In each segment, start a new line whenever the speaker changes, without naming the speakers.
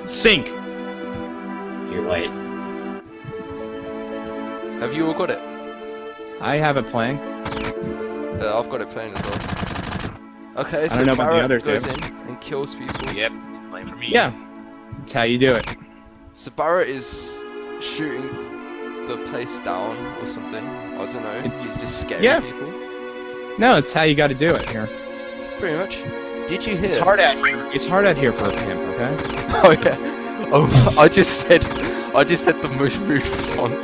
Sync.
You're right.
Have you all got it?
I have it playing.
I've got it playing as well. Okay, so
I don't know about the
Barrett
others,
goes
yeah.
in and kills people.
Yep, playing for me.
Yeah. That's how you do it.
So Barrett is shooting the place down or something. I don't know. He's just scaring people.
No, it's how you got to do it here.
Pretty much. Did you hear?
It's hard out here. It's hard out here for a pimp, okay?
Oh yeah. Oh, I just said the most rude response.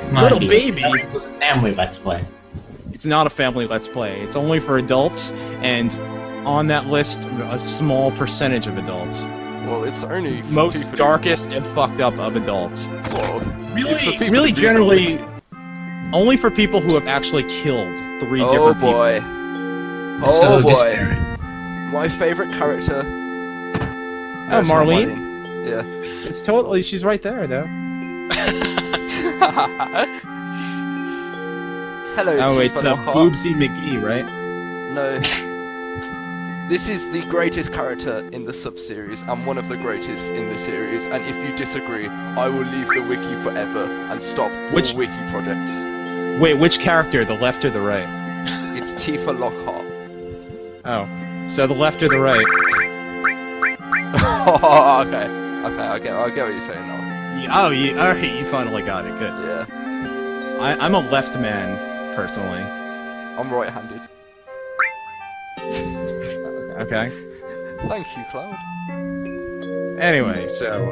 Come on,
Little
dude.
baby.
This was a family let's play.
It's not a family let's play. It's only for adults, and on that list, a small percentage of adults.
Well, it's only for
Most
people
darkest and fucked up of adults.
Well,
Really, generally, only for people who have actually killed 3 different people.
Oh
So
boy.
disparate.
My favorite character.
Oh, Marlene?
Yeah.
It's totally. She's right there, though.
Hello.
Oh, it's
Tifa Lockhart.
Boobsy McGee, right?
No. This is the greatest character in the sub-series, and one of the greatest in the series, and if you disagree, I will leave the wiki forever and stop all wiki projects.
Wait, which character? The left or the right?
It's Tifa Lockhart.
Oh, so the left or the right?
Oh, okay. Okay, I get what you're saying now.
Alright, you finally got it, good.
Yeah.
I'm a left man, personally.
I'm right-handed.
Okay.
Thank you, Cloud.
Anyway, so,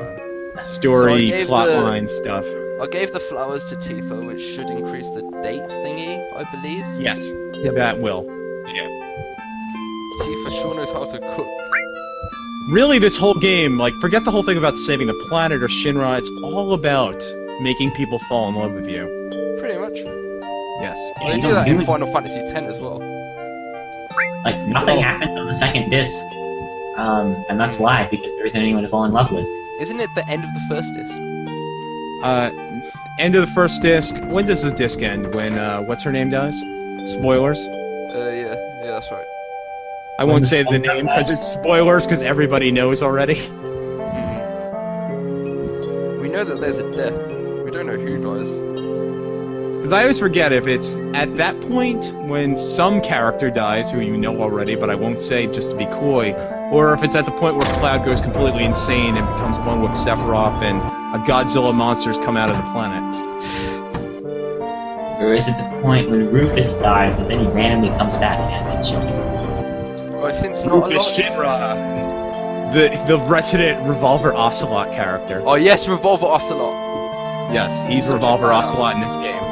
story,
So I gave
plotline stuff.
I gave the flowers to Tifa, which should increase the date thingy, I believe.
Yes, that will.
Yeah.
Tifa sure knows how to cook.
Really, this whole game, like, forget the whole thing about saving the planet or Shinra, it's all about making people fall in love with you.
Pretty much.
Yes.
They do that in Final Fantasy X as well.
Like, nothing happens on the second disc. And that's why, because there isn't anyone to fall in love with.
Isn't it the end of the first disc?
End of the first disc. When does the disc end? When, what's her name dies? Spoilers?
Yeah, that's right.
I won't say the name, because it's spoilers, because everybody knows already.
We know that there's a death. We don't know who dies.
Because I always forget if it's at that point when some character dies who you know already, but I won't say just to be coy, or if it's at the point where Cloud goes completely insane and becomes one with Sephiroth and a Godzilla monsters come out of the planet.
Or is it the point when Rufus dies, but then he randomly comes back and ends children?
Right, since not
Rufus
a lot...
Shinra! The resident Revolver Ocelot character.
Oh yes, Revolver Ocelot!
Yes, he's Revolver Ocelot in this game.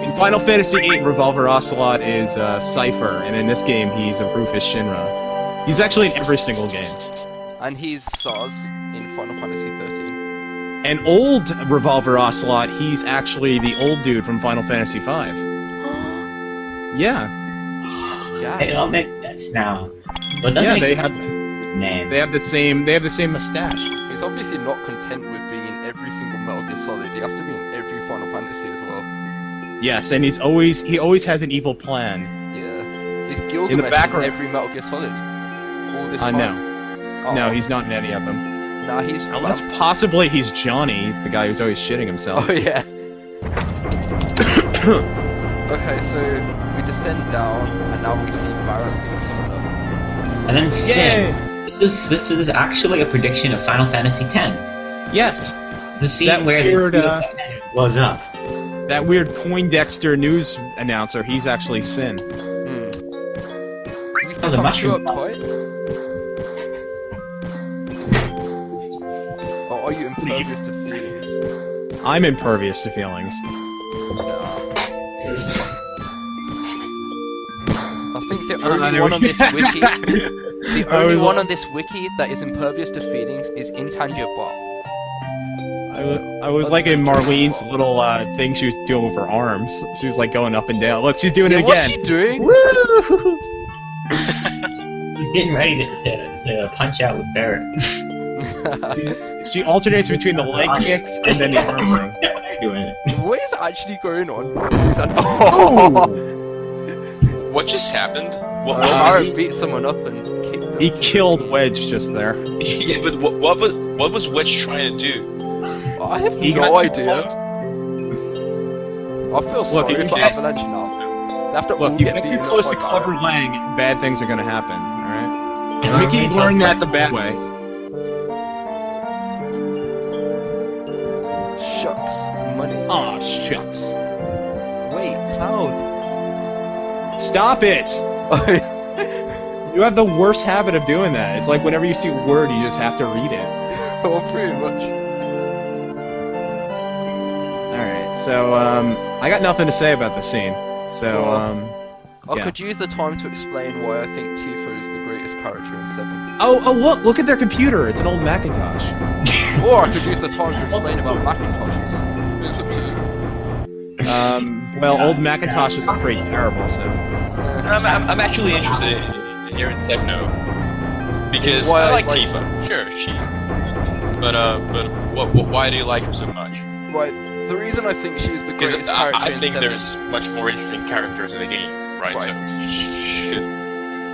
In Final Fantasy VIII, Revolver Ocelot is Cypher, and in this game he's a Rufus Shinra. He's actually in every single game.
And he's Saz in Final Fantasy 13.
And old Revolver Ocelot, he's actually the old dude from Final Fantasy V. Yeah.
It all makes sense now. But doesn't make sense his name.
They have the same mustache.
He's obviously not content with being in every single Metal Gear Solid. He has to be in every Final Fantasy as well.
Yes, and he always has an evil plan.
Yeah. Is Gilgamesh
In the background.
in every Metal Gear Solid? All this time?
No. No, he's not in any of them.
Nah, he's...
Unless possibly he's Johnny, the guy who's always shitting himself.
Oh, yeah. Okay, so we descend down, and now we see Barrett being summoned up.
And then Sin. This is actually a prediction of Final Fantasy X.
Yes.
The scene
That
where
weird,
the blows up.
That weird Poindexter news announcer, he's actually Sin.
Oh, the mushroom.
Or are you impervious to feelings?
I'm impervious to feelings.
I think the only one on this wiki, the only one on this wiki that is impervious to feelings is Intangible.
I was like in Marlene's little thing she was doing with her arms. She was like going up and down. Look, she's doing it again.
What's she doing?
Woo!
She's getting ready to punch out with Barrett.
She alternates between the leg kicks and then the arm thing.
Doing it.
What is actually going on?
What just happened? What
Barrett beat someone up and kicked them.
He killed Wedge just there.
Yeah, but what was Wedge trying to do?
I have
He
no
got too
idea.
close.
I feel
Look,
sorry
if you
for
just-
Avalanche now. They have to all
Look, you
get
get too
beaten up
close
by
to Clever
Barret.
Lang, bad things are gonna happen, alright?
Can
We
I
keep
read
learning that
something?
the bad way.
Shucks. Money.
Aw, shucks.
Wait, Cloud.
Stop it! You have the worst habit of doing that. It's like whenever you see a word, you just have to read it.
Oh, pretty much.
Alright, so, I got nothing to say about the scene. So,
I
yeah.
could use the time to explain why I think Tifa is the greatest character in 7.
Oh, look at their computer. It's an old Macintosh.
Or I could use the time to explain about Macintoshes.
Well, old Macintoshes are pretty terrible, so.
I'm actually interested in hearing Techno because
Why
I like
like-
Tifa. Sure, she. But why do you like her so much?
Right, the reason I think she's the
Because
greatest character
I
in
think
7...
there's much more interesting characters in the game, right?
Right.
So, shit.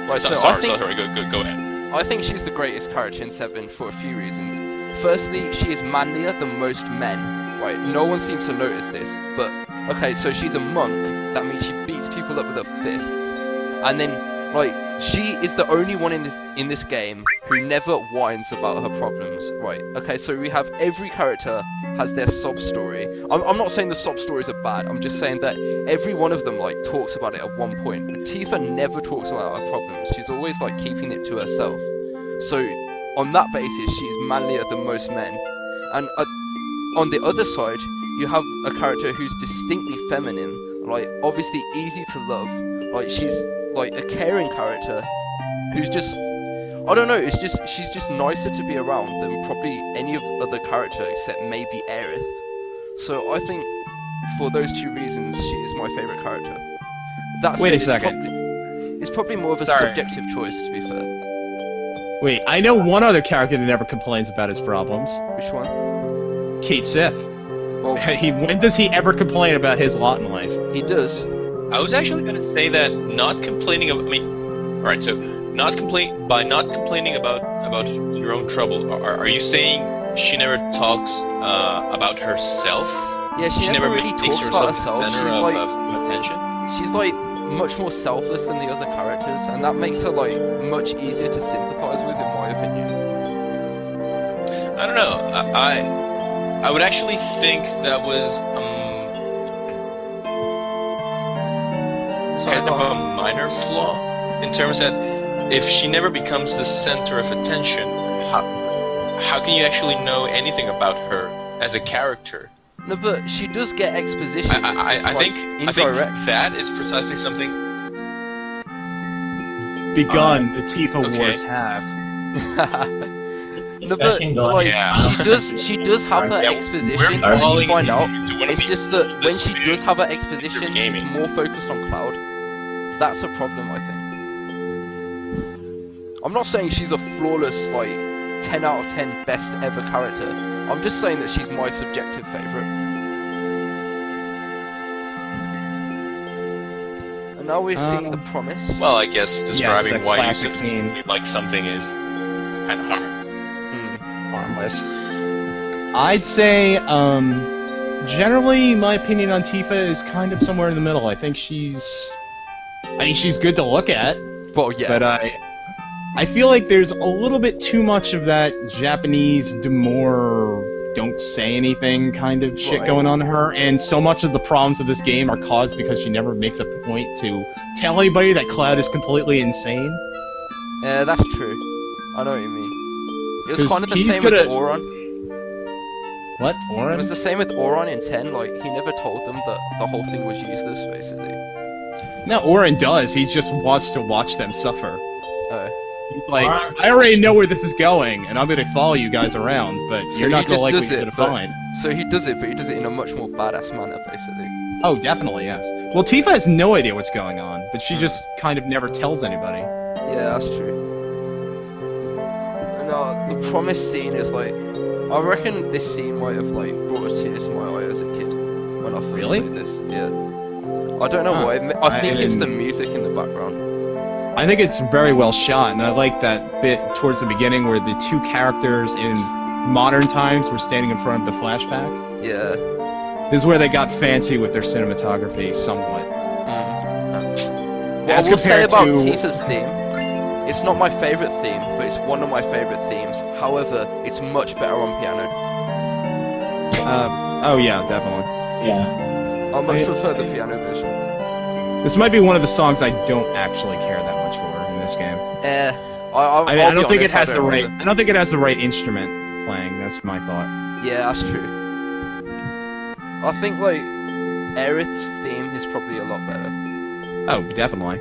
Right, so
Sorry,
I think,
sorry, go ahead.
I think she's the greatest character in 7 for a few reasons. Firstly, she is manlier than most men. Right, no one seems to notice this, but okay, so she's a monk. That means she beats people up with her fists, and then like she is the only one in this game who never whines about her problems. Right, okay, so we have every character has their sob story. I'm not saying the sob stories are bad. I'm just saying that every one of them like talks about it at one point. But Tifa never talks about her problems. She's always like keeping it to herself. So on that basis, she's manlier than most men. And on the other side, you have a character who's distinctly feminine, like obviously easy to love. Like she's like a caring character who's just, I don't know, it's just she's just nicer to be around than probably any of other character except maybe Aerith. So I think for those two reasons, she is my favorite character. That
Wait a
said,
second.
It's probably more of a
Sorry.
subjective choice, to be fair.
Wait, I know one other character that never complains about his problems.
Which one?
Kate Sith.
Well,
When does he ever complain about his lot in life?
he does.
I was actually gonna say that not complaining about alright, so not complaining about your own trouble. Are you saying she never talks about herself?
Yeah, she
never
really
makes
talks about
herself the
herself.
center
She's like,
of attention?
she's like much more selfless than the other characters, and that makes her like much easier to sympathize with, in my opinion.
I don't know. I would actually think that was kind of a minor flaw in terms that if she never becomes the center of attention, how can you actually know anything about her as a character?
No, but she does get exposition.
I think
indirect.
that is precisely something.
Begun, the Tifa
okay.
Wars have.
No, but
Discussion going
like,
Yeah.
she does have her
Yeah,
exposition.
we're
As
falling
you find out,
into one of
it's
the-
just that when
this
she
field
does have her
of
exposition,
gaming.
it's more focused on Cloud. That's a problem, I think. I'm not saying she's a flawless, like, 10 out of 10 best ever character. I'm just saying that she's my subjective favourite. And now we're seeing the promise.
Well, I guess describing
Yes, a
why you
classic
specifically like something is kind of hard.
Harmless. I'd say, generally, my opinion on Tifa is kind of somewhere in the middle. I think she's good to look at,
Well, yeah.
but I feel like there's a little bit too much of that Japanese demure, don't say anything kind of shit
Right.
going on to her, and so much of the problems of this game are caused because she never makes a point to tell anybody that Cloud is completely insane.
Yeah, that's true. I know what you mean. It was
'Cause
kind of the
he's
same with
gonna-
Auron.
What,
It was
Oren?
the same with Auron in 10, like, he never told them that the whole thing was useless, basically.
No, Oren does. He just wants to watch them suffer.
Oh.
He's like,
Oren-
I already know where this is going, and I'm gonna follow you guys around, but you're
he
not gonna
just
like what
does
you're
it,
gonna
but-
find.
So he does it, but he does it in a much more badass manner, basically.
Oh, definitely, yes. Well, Tifa has no idea what's going on, but she just kind of never tells anybody.
Yeah, that's true. And the promise scene is like, I reckon this scene might have like brought a tear to my eye as a kid when I first
Really?
played this. Yeah. I don't know
Huh.
why. I think it's the
didn't-
music in the background.
I think it's very well shot, and I like that bit towards the beginning where the two characters in modern times were standing in front of the flashback.
Yeah.
This is where they got fancy with their cinematography, somewhat.
What
As
I will say
compared
about
to...
Tifa's theme, it's not my favourite theme, but it's one of my favourite themes. However, it's much better on piano.
Oh yeah, definitely.
Yeah.
I much prefer the piano version.
This might be one of the songs I don't actually care that much for in this game.
I
don't think it has the right.
either.
I don't think it has the right instrument playing. That's my thought.
Yeah, that's true. I think like Aerith's theme is probably a lot better.
Oh, definitely.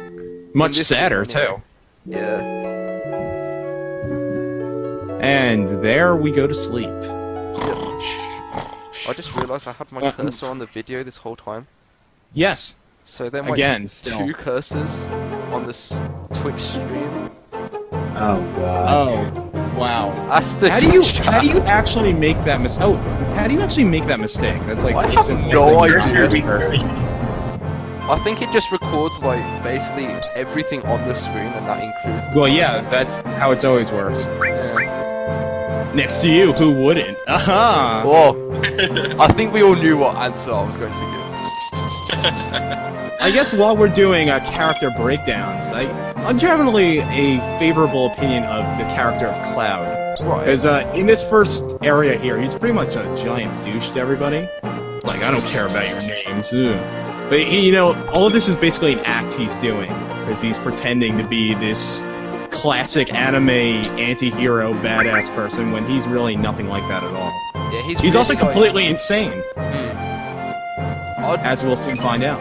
Much
this
sadder
game, anyway.
too.
Yeah.
And there we go to sleep.
I just realised I had my cursor on the video this whole time.
Yes.
So there might
Again,
be
still.
2 cursors on this Twitch stream.
Oh god.
Oh, wow.
That's the
How do you actually make that mistake? Oh, how do you actually make that mistake? That's like
I
the
have
simplest
no
thing
idea.
you can do.
I think it just records like basically everything on the screen, and that includes.
Well, yeah, that's how it always works.
Yeah.
Next to you, who wouldn't? Aha!
Oh, I think we all knew what answer I was going to
I guess while we're doing character breakdowns, I'm generally a favorable opinion of the character of Cloud.
give. Right.
Because in this first area here, he's pretty much a giant douche to everybody. Like, I don't care about your names. Ugh. But, you know, all of this is basically an act he's doing. Because he's pretending to be this classic anime anti-hero badass person when he's really nothing like that at all.
Yeah,
He's also
really, like,
completely insane,
I'd
as we'll soon find out.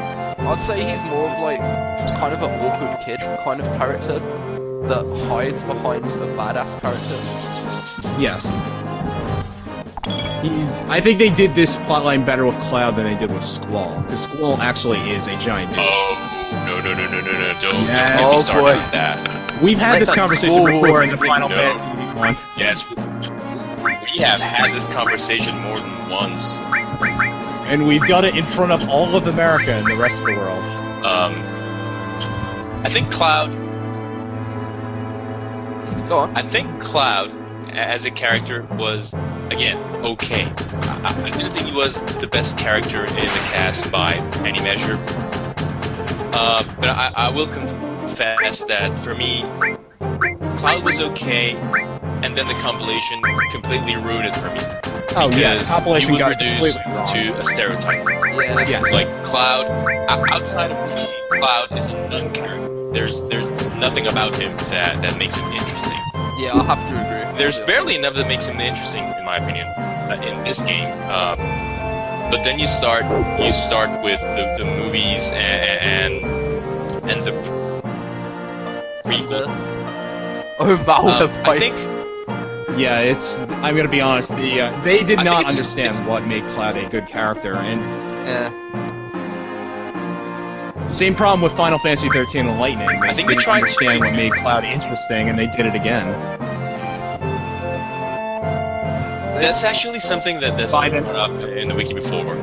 say he's more of like kind of an awkward kid kind of character that hides behind a badass character.
Yes. I think they did this plotline better with Cloud than they did with Squall. Because Squall actually is a giant douche.
Oh, no, don't
Yes.
get me started
boy.
on that.
We've had this conversation before in the Final
No.
Fantasy one.
Yes, we have had this conversation more than once.
And we've done it in front of all of America and the rest of the world.
I think Cloud,
Go on.
I think Cloud, as a character, was, again, okay. I didn't think he was the best character in the cast by any measure. But I will confess that, for me, Cloud was okay, and then the compilation completely ruined it for me.
Oh yeah,
Because
compilation
he was
got
reduced
completely wrong.
to a stereotype.
Yeah.
Yes.
Like, Cloud, outside of me, Cloud is a non-character. There's nothing about him that makes him interesting.
Yeah, I'll have to agree.
There's
Yeah.
barely enough that makes him interesting, in my opinion, in this game. But then you start with the movies and the prequel.
Oh, Valve.
I think
Yeah, I'm gonna be honest. They did
I
not
think it's-
understand what made Cloud a good character, and
Yeah.
same problem with Final Fantasy 13 and Lightning.
I think they
didn't
tried to
understand
do-
what made Cloud interesting, and they did it again.
that's actually something that's
By
been
the-
brought up in the wiki before.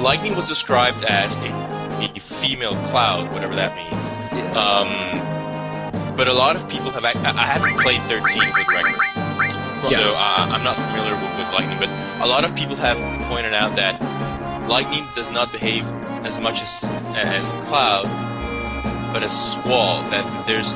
Lightning was described as a female Cloud, whatever that means.
Yeah.
But a lot of people have. I haven't played 13 for the record, so I'm not familiar with Lightning. But a lot of people have pointed out that Lightning does not behave as much as Cloud, but as Squall. That there's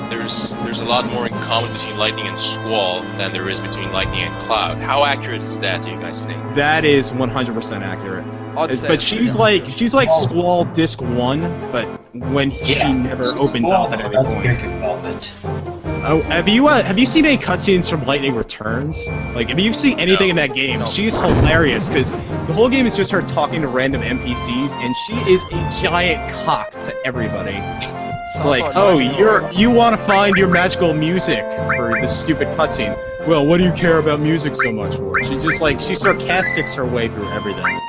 a lot more in common between Lightning and Squall than there is between Lightning and Cloud. How accurate is that, do you guys think?
That is 100% accurate.
I'd say
But
it's
she's
pretty
like Squall Disc 1, but when she never opens up at any point. Oh, have you seen any cutscenes from Lightning Returns? Like, if you see anything in that game,
No.
she's hilarious, because the whole game is just her talking to random NPCs, and she is a giant cock to everybody. It's like, oh, you want to find your magical music for this stupid cutscene. Well, what do you care about music so much for? She sarcastics her way through everything.